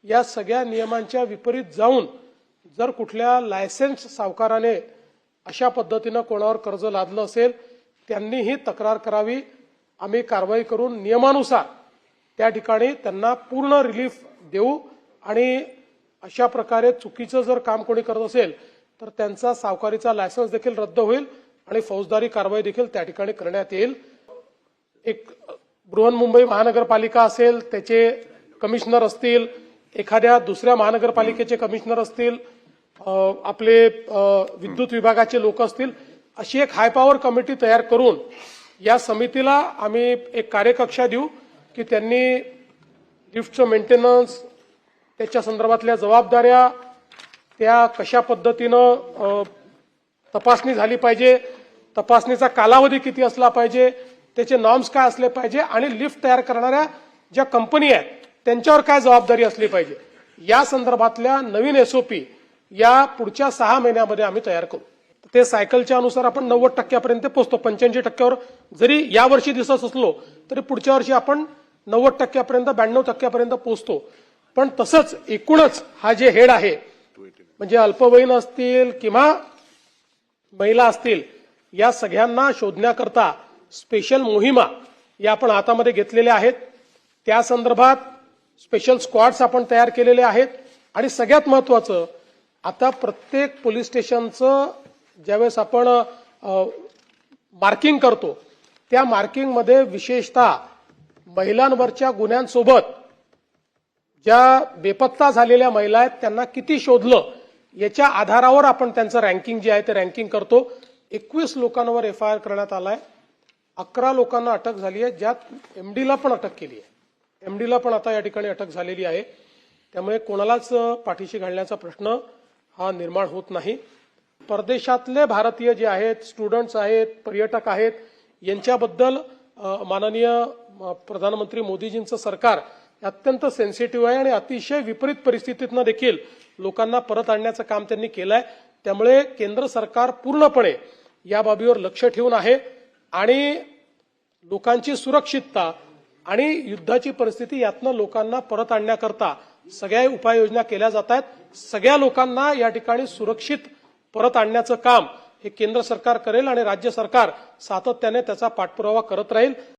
या सगळ्या नियमांच्या विपरीत जाऊन जर कुठल्या लायसेन्स सावकाराने अशा पद्धतीने कोणावर कर्ज लादलं असेल त्यांनीही तक्रार करावी। आम्ही कारवाई करून नियमानुसार त्या ठिकाणी त्यांना पूर्ण रिलीफ देऊ आणि अशा प्रकारे चुकीचं जर काम कोणी करत असेल तर त्यांचा सावकारीचा लायसन्स देखील रद्द होईल आणि फौजदारी कारवाई देखील त्या ठिकाणी करण्यात येईल। एक बृहन्मुंबई महानगरपालिका असेल, त्याचे कमिशनर असतील, एखाद्या दुसऱ्या महानगरपालिकेचे कमिशनर असतील, आपले विद्युत विभागाचे लोक असतील, अशी एक हाय पॉवर कमिटी तयार करून या समितीला आम्ही एक कार्यकक्षा देऊ की त्यांनी लिफ्टचं मेंटेनन्स, त्याच्या संदर्भातल्या जबाबदाऱ्या, त्या कशा पद्धतीनं तपासणी झाली पाहिजे, तपासणीचा कालावधी किती असला पाहिजे, त्याचे नॉर्म्स काय असले पाहिजे आणि लिफ्ट तयार करणाऱ्या ज्या कंपनी आहेत त्यांच्यावर काय जबाबदारी असली पाहिजे, या संदर्भातल्या नवीन एसओपी या पुढच्या 6 महिन्यामध्ये आम्ही तयार करू। ते सायकलच्या अनुसार आपण 90% पोहोचतो। 85% जरी या वर्षी दिसत असलो तरी पुढच्या वर्षी आपण 90% 92% पोहोचतो। पण तसंच एकूणच हा जे हेड आहे म्हणजे अल्पवयीन असतील किंवा महिला असतील या सगळ्यांना शोधण्याकरता स्पेशल मोहिमा या आपण हातामध्ये घेतलेल्या आहेत। त्या संदर्भात स्पेशल स्क्वॉड्स आपण तयार केलेले आहेत आणि सगळ्यात महत्त्वाचं आता प्रत्येक पोलीस स्टेशनचं ज्यावेळेस आपण मार्किंग करतो त्या मार्किंगमध्ये विशेषतः महिलांवरच्या गुन्ह्यांसोबत ज्या बेपत्ता झालेल्या महिला आहेत त्यांना किती शोधलं याच्या आधारावर आपण त्यांचं रँकिंग जे आहे ते रँकिंग करतो। 21 लोकांवर एफआयआर करण्यात आलाय, 11 लोकांना अटक झाली आहे, ज्यात एमडीला पण अटक केली आहे। एमडीला पण आता या ठिकाणी अटक झालेली आहे। त्यामुळे कोणालाच पाठीशी घालण्याचा प्रश्न हा निर्माण होत नाही। परदेशातले भारतीय जे आहेत, स्टुडंट्स आहेत, पर्यटक आहेत, यांच्याबद्दल माननीय प्रधानमंत्री मोदीजींचं सरकार अत्यंत सेन्सिटिव्ह आहे आणि अतिशय विपरीत परिस्थितीतनं देखील लोकांना परत आणण्याचं काम त्यांनी केलंय। त्यामुळे केंद्र सरकार पूर्णपणे या बाबीवर लक्ष ठेवून आहे आणि लोकांची सुरक्षितता आणि युद्धाची परिस्थिती यातनं लोकांना परत आणण्याकरता सगळ्या उपाययोजना केल्या जात आहेत। सगळ्या लोकांना या ठिकाणी सुरक्षित परत आणण्याचं काम हे केंद्र सरकार करेल आणि राज्य सरकार सातत्याने त्याचा पाठपुरावा करत राहील।